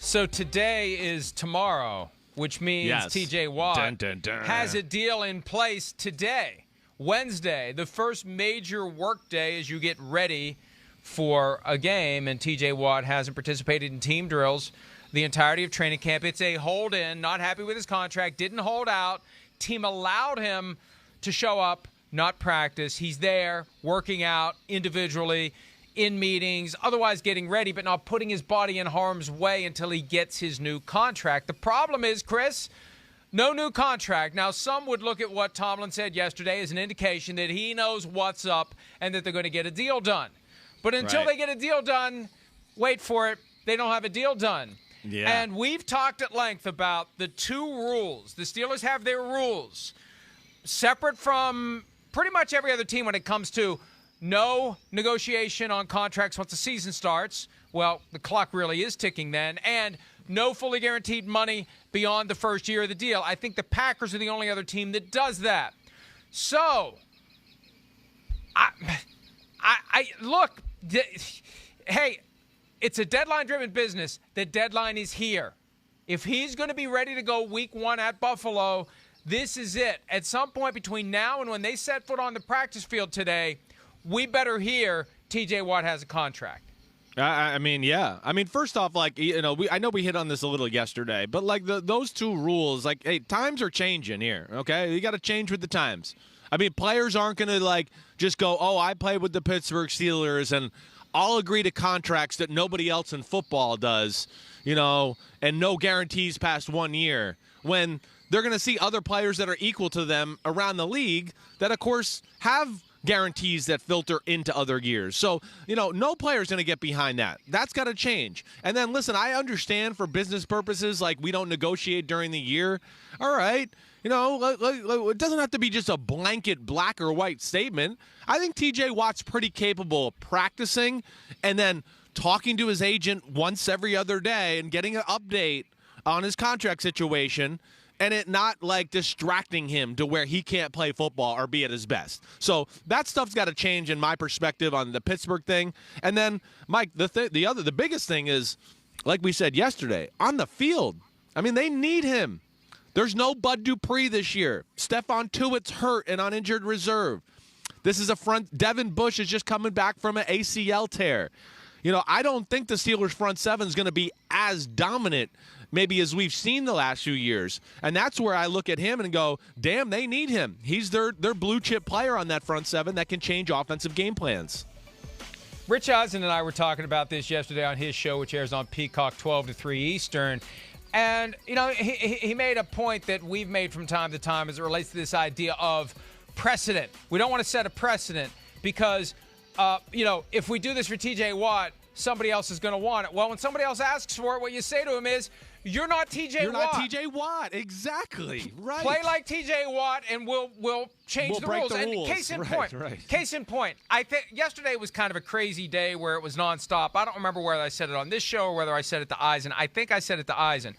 So today is tomorrow, which means TJ Watt has a deal in place today, Wednesday, the first major work day as you get ready for a game, and TJ Watt hasn't participated in team drills the entirety of training camp. It's a hold-in, not happy with his contract, didn't hold out. Team allowed him to show up, not practice. He's there working out individually in meetings, otherwise getting ready, but not putting his body in harm's way until he gets his new contract. The problem is, Chris, no new contract. Now, some would look at what Tomlin said yesterday as an indication that he knows what's up and that they're going to get a deal done. But until they get a deal done, wait for it, they don't have a deal done. Yeah. And we've talked at length about the two rules. The Steelers have their rules separate from pretty much every other team when it comes to no negotiation on contracts once the season starts. Well, the clock really is ticking then. And no fully guaranteed money beyond the first year of the deal. I think the Packers are the only other team that does that. So, I look, hey, it's a deadline-driven business. The deadline is here. If he's going to be ready to go week one at Buffalo, this is it. At some point between now and when they set foot on the practice field today, we better hear TJ Watt has a contract. I mean, yeah. I mean, first off, like, you know, I know we hit on this a little yesterday, but like those two rules, like, hey, times are changing here, okay? You got to change with the times. I mean, players aren't going to, like, just go, oh, I played with the Pittsburgh Steelers and I'll agree to contracts that nobody else in football does, you know, and no guarantees past 1 year, when they're going to see other players that are equal to them around the league that, of course, have guarantees that filter into other years. So, you know, no player's going to get behind that. That's got to change. And then, listen, I understand for business purposes, like, we don't negotiate during the year. All right. You know, it doesn't have to be just a blanket black or white statement. I think TJ Watt's pretty capable of practicing and then talking to his agent once every other day and getting an update on his contract situation, and it not, like, distracting him to where he can't play football or be at his best. So that stuff's got to change in my perspective on the Pittsburgh thing. And then, Mike, the biggest thing is, like we said yesterday, on the field. I mean, they need him. There's no Bud Dupree this year. Stephon Tuitt's hurt and on injured reserve. This is a front. Devin Bush is just coming back from an ACL tear. You know, I don't think the Steelers' front seven is going to be as dominant maybe as we've seen the last few years. And that's where I look at him and go, damn, they need him. He's their blue-chip player on that front seven that can change offensive game plans. Rich Eisen and I were talking about this yesterday on his show, which airs on Peacock 12 to 3 Eastern. And, you know, he made a point that we've made from time to time as it relates to this idea of precedent. We don't want to set a precedent because, you know, if we do this for TJ Watt, somebody else is going to want it. Well, when somebody else asks for it, what you say to him is, you're not TJ Watt. You're not TJ Watt. Exactly. Right. Play like TJ Watt, and we'll change the rules. And case in point, I think yesterday was kind of a crazy day where it was nonstop. I don't remember whether I said it on this show or whether I said it to Eisen. I think I said it to Eisen.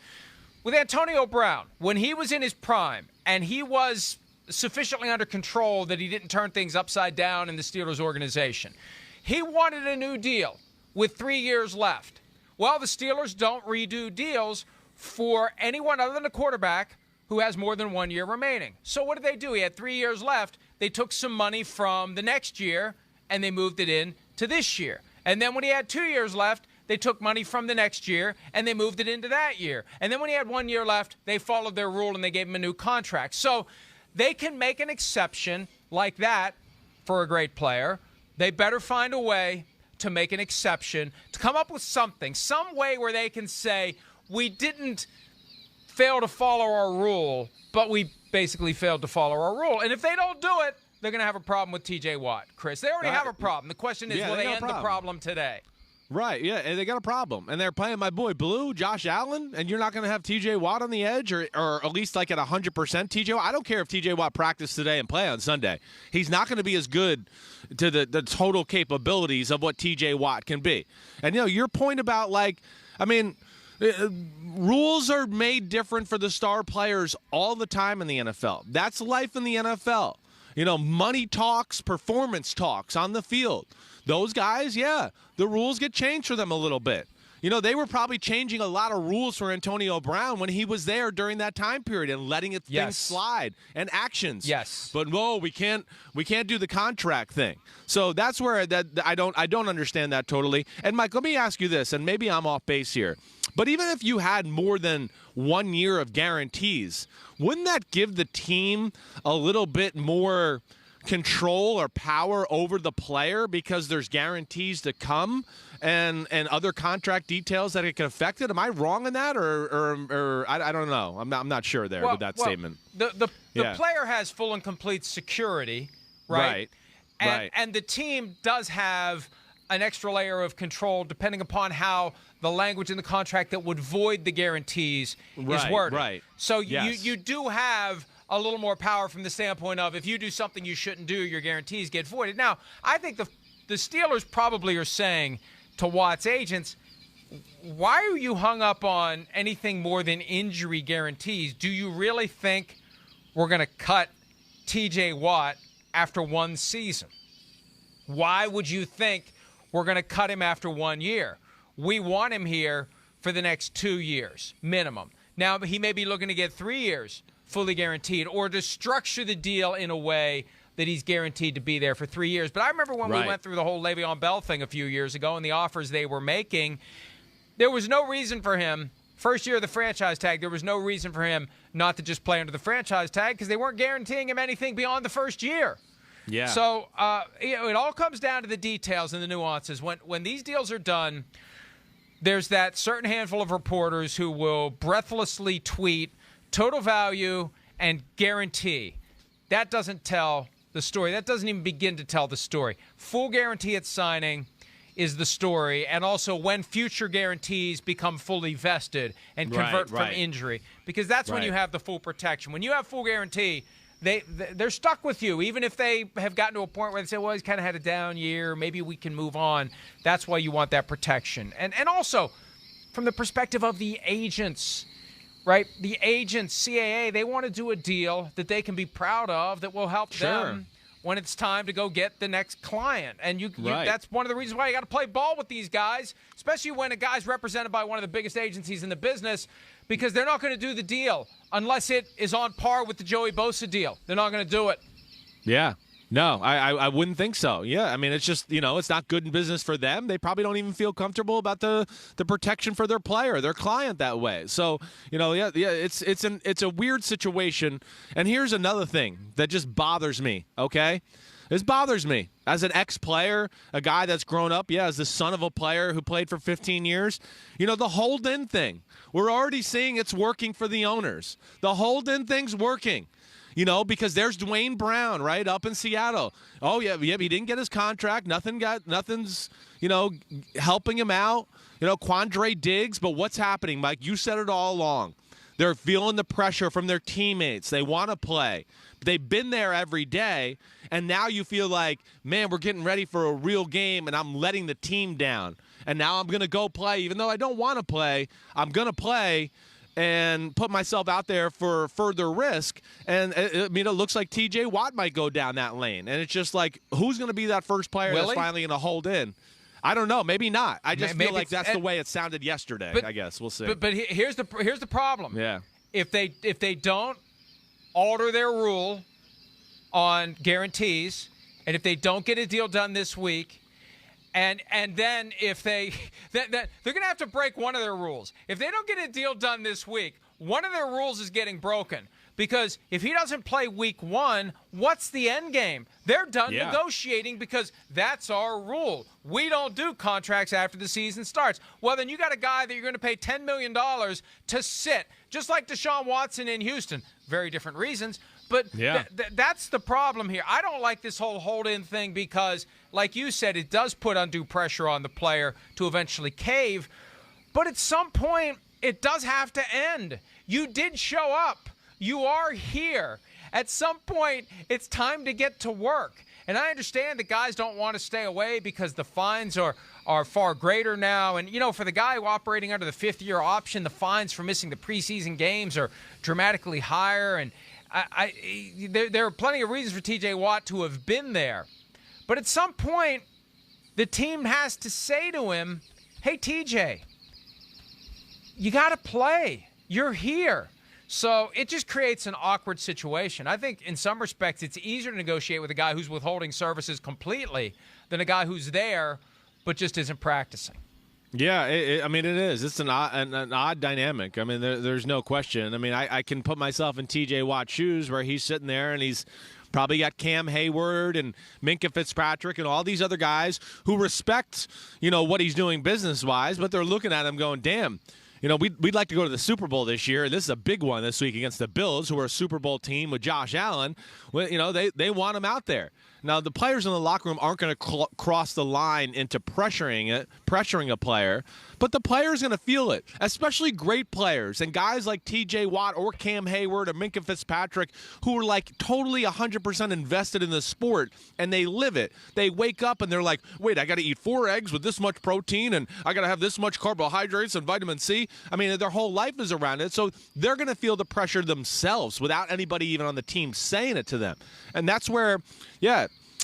With Antonio Brown, when he was in his prime and he was sufficiently under control that he didn't turn things upside down in the Steelers organization, he wanted a new deal with 3 years left. Well, the Steelers don't redo deals for anyone other than a quarterback who has more than 1 year remaining. So what did they do? He had 3 years left. They took some money from the next year, and they moved it in to this year. And then when he had 2 years left, they took money from the next year, and they moved it into that year. And then when he had 1 year left, they followed their rule, and they gave him a new contract. So they can make an exception like that for a great player. They better find a way to make an exception, to come up with something, some way where they can say, we didn't fail to follow our rule, but we basically failed to follow our rule. And if they don't do it, they're going to have a problem with TJ Watt. Chris, they already have a problem. The question is, will they end the problem today? Right, yeah, and they got a problem. And they're playing my boy Blue, Josh Allen, and you're not going to have TJ Watt on the edge or at least like at 100% TJ Watt. I don't care if TJ Watt practiced today and play on Sunday. He's not going to be as good to the total capabilities of what TJ Watt can be. And, you know, your point about, like, I mean, rules are made different for the star players all the time in the NFL. That's life in the NFL. You know, money talks, performance talks on the field. Those guys, yeah, the rules get changed for them a little bit. they were probably changing a lot of rules for Antonio Brown when he was there during that time period and letting things slide and actions. Yes. But no, we can't do the contract thing. So that's where I don't understand that totally. And Mike, let me ask you this, and maybe I'm off base here. But even if you had more than 1 year of guarantees, wouldn't that give the team a little bit more control or power over the player because there's guarantees to come and other contract details that it can affect it? Am I wrong in that, or I don't know. I'm not sure there with that statement. The player has full and complete security, right? And the team does have an extra layer of control depending upon how the language in the contract that would void the guarantees is worded. Right. So you do have a little more power from the standpoint of if you do something you shouldn't do, your guarantees get voided. Now, I think the Steelers probably are saying to Watt's agents, why are you hung up on anything more than injury guarantees? Do you really think we're going to cut T.J. Watt after one season? Why would you think we're going to cut him after 1 year? We want him here for the next 2 years, minimum. Now, he may be looking to get 3 years fully guaranteed, or to structure the deal in a way that he's guaranteed to be there for 3 years. But I remember when we went through the whole Le'Veon Bell thing a few years ago and the offers they were making, there was no reason for him, first year of the franchise tag, there was no reason for him not to just play under the franchise tag because they weren't guaranteeing him anything beyond the first year. Yeah. So it all comes down to the details and the nuances. When these deals are done, there's that certain handful of reporters who will breathlessly tweet total value and guarantee. That doesn't tell the story. That doesn't even begin to tell the story. Full guarantee at signing is the story, and also when future guarantees become fully vested and convert from injury, because that's when you have the full protection. When you have full guarantee, they're stuck with you, even if they have gotten to a point where they say, well, he's kind of had a down year, maybe we can move on. That's why you want that protection. And also, from the perspective of the agents, right? The agents, CAA, they want to do a deal that they can be proud of that will help them when it's time to go get the next client. And that's one of the reasons why you got to play ball with these guys, especially when a guy's represented by one of the biggest agencies in the business, because they're not going to do the deal unless it is on par with the Joey Bosa deal. They're not going to do it. Yeah. No, I wouldn't think so. Yeah, I mean, it's just, it's not good in business for them. They probably don't even feel comfortable about the protection for their player, their client that way. So, it's a weird situation. And here's another thing that just bothers me, okay? This bothers me. As an ex-player, a guy that's grown up, as the son of a player who played for 15 years, the hold-in thing. We're already seeing it's working for the owners. The hold-in thing's working. Because there's Dwayne Brown, right, up in Seattle. Oh, yeah, he didn't get his contract. Nothing's, helping him out. Quandre Diggs. But what's happening, Mike? You said it all along. They're feeling the pressure from their teammates. They want to play. They've been there every day, and now you feel like, man, we're getting ready for a real game, and I'm letting the team down. And now I'm going to go play. Even though I don't want to play, I'm going to play and put myself out there for further risk. And, it looks like T.J. Watt might go down that lane. And it's just like, who's going to be that first player that's finally going to hold in? I don't know. Maybe not. I just feel like that's the way it sounded yesterday, I guess. We'll see. But here's the problem. Yeah. If they don't alter their rule on guarantees, and if they don't get a deal done this week, and then if they're going to have to break one of their rules. If they don't get a deal done this week, one of their rules is getting broken. Because if he doesn't play week 1, what's the end game? They're done negotiating because that's our rule. We don't do contracts after the season starts. Well, then you got a guy that you're going to pay $10 million to sit, just like Deshaun Watson in Houston. Very different reasons. But that's the problem here. I don't like this whole hold-in thing because, like you said, it does put undue pressure on the player to eventually cave. But at some point, it does have to end. You did show up. You are here. At some point, it's time to get to work. And I understand that guys don't want to stay away because the fines are far greater now. And, for the guy operating under the fifth-year option, the fines for missing the preseason games are dramatically higher. And there are plenty of reasons for T.J. Watt to have been there. But at some point, the team has to say to him, hey, T.J., you got to play. You're here. So it just creates an awkward situation. I think in some respects it's easier to negotiate with a guy who's withholding services completely than a guy who's there but just isn't practicing. Yeah, I mean, it is. It's an odd dynamic. I mean, there's no question. I mean, I can put myself in T.J. Watt's shoes where he's sitting there and he's probably got Cam Hayward and Minkah Fitzpatrick and all these other guys who respect, what he's doing business-wise, but they're looking at him going, damn, we'd like to go to the Super Bowl this year. This is a big one this week against the Bills, who are a Super Bowl team with Josh Allen. Well, they want him out there. Now, the players in the locker room aren't going to cross the line into pressuring a player, but the player's going to feel it, especially great players and guys like T.J. Watt or Cam Hayward or Minkah Fitzpatrick who are like totally 100% invested in the sport, and they live it. They wake up and they're like, wait, I got to eat 4 eggs with this much protein, and I got to have this much carbohydrates and vitamin C. I mean, their whole life is around it, so they're going to feel the pressure themselves without anybody even on the team saying it to them. And that's where,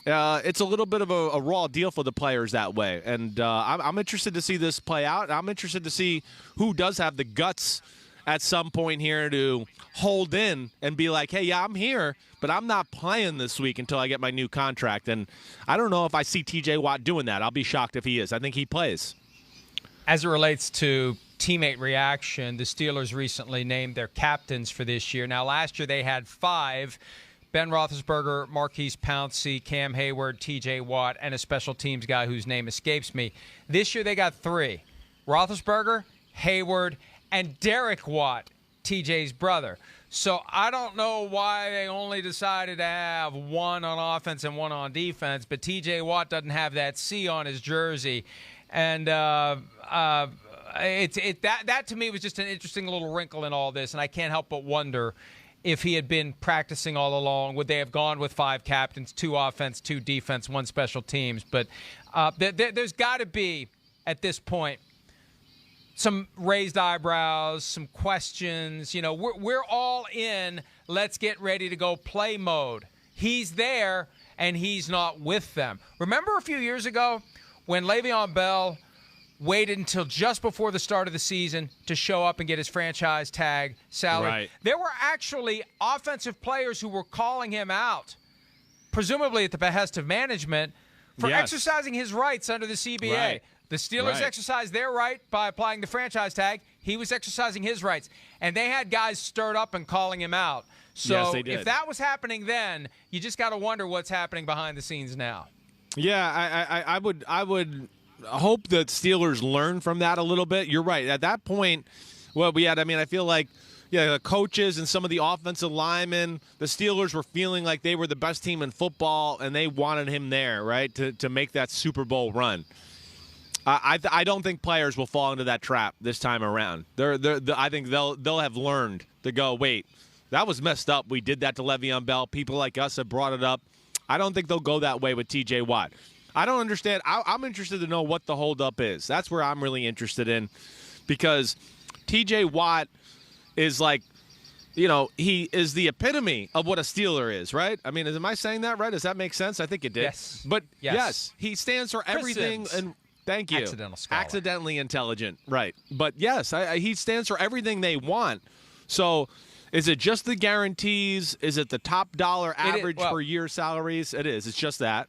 it's a little bit of a raw deal for the players that way. And I'm interested to see this play out. I'm interested to see who does have the guts at some point here to hold in and be like, hey, yeah, I'm here, but I'm not playing this week until I get my new contract. And I don't know if I see T.J. Watt doing that. I'll be shocked if he is. I think he plays. As it relates to teammate reaction, the Steelers recently named their captains for this year. Now, last year they had 5. Ben Roethlisberger, Marquise Pouncey, Cam Hayward, T.J. Watt, and a special teams guy whose name escapes me. This year they got 3. Roethlisberger, Hayward, and Derek Watt, T.J.'s brother. So I don't know why they only decided to have 1 on offense and 1 on defense, but T.J. Watt doesn't have that C on his jersey. And that to me was just an interesting little wrinkle in all this, and I can't help but wonder if he had been practicing all along, would they have gone with 5 captains, 2 offense, 2 defense, 1 special teams? But there's got to be, at this point, some raised eyebrows, some questions. We're all in, let's get ready to go play mode. He's there, and he's not with them. Remember a few years ago when Le'Veon Bell waited until just before the start of the season to show up and get his franchise tag salary? Right. There were actually offensive players who were calling him out, presumably at the behest of management, for exercising his rights under the CBA. Right. The Steelers exercised their right by applying the franchise tag. He was exercising his rights. And they had guys stirred up and calling him out. So yes, they did. If that was happening then, you just got to wonder what's happening behind the scenes now. Yeah, I would hope that Steelers learn from that a little bit. You're right. At that point, I feel like the coaches and some of the offensive linemen, the Steelers were feeling like they were the best team in football, and they wanted him there, right, to make that Super Bowl run. I don't think players will fall into that trap this time around. I think they'll have learned to go, wait, that was messed up. We did that to Le'Veon Bell. People like us have brought it up. I don't think they'll go that way with T.J. Watt. I don't understand. I'm interested to know what the holdup is. That's where I'm really interested in, because T.J. Watt is like, he is the epitome of what a Steeler is, right? I mean, am I saying that right? Does that make sense? I think it did. Yes. But yes, he stands for everything. And thank you. Accidentally intelligent, right? But yes, he stands for everything they want. So, is it just the guarantees? Is it the top dollar average per year salaries? It is. It's just that.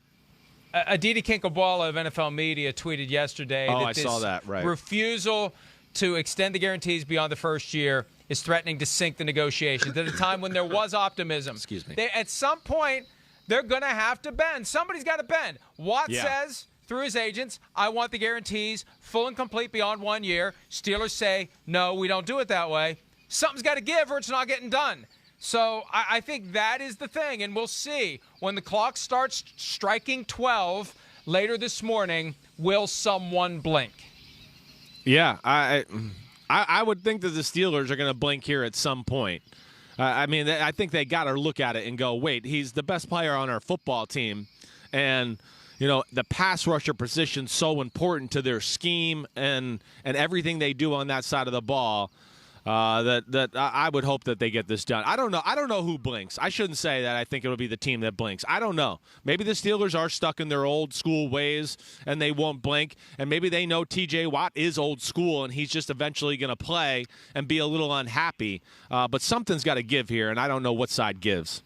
Aditi Kinkhabwala of NFL Media tweeted yesterday that this saw that, right. refusal to extend the guarantees beyond the first year is threatening to sink the negotiations at a time when there was optimism. Excuse me. At some point, they're going to have to bend. Somebody's got to bend. Watt says through his agents, I want the guarantees full and complete beyond 1 year. Steelers say, no, we don't do it that way. Something's got to give or it's not getting done. So I think that is the thing, and we'll see. When the clock starts striking 12 later this morning, will someone blink? Yeah, I would think that the Steelers are going to blink here at some point. I think they got to look at it and go, wait, he's the best player on our football team, and the pass rusher position's so important to their scheme and everything they do on that side of the ball. that I would hope that they get this done. I don't know who blinks. I shouldn't say that I think it'll be the team that blinks. I don't know. Maybe the Steelers are stuck in their old school ways and they won't blink, and maybe they know TJ Watt is old school and he's just eventually going to play and be a little unhappy. But something's got to give here, and I don't know what side gives.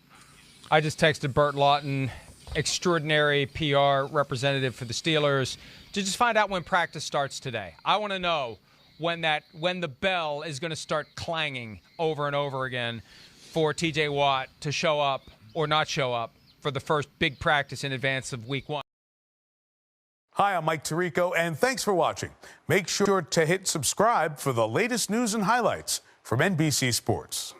I just texted Burt Lawton, extraordinary PR representative for the Steelers, to just find out when practice starts today. I want to know when the bell is going to start clanging over and over again for TJ Watt to show up or not show up for the first big practice in advance of Week 1. Hi, I'm Mike Tirico, and thanks for watching. Make sure to hit subscribe for the latest news and highlights from NBC Sports.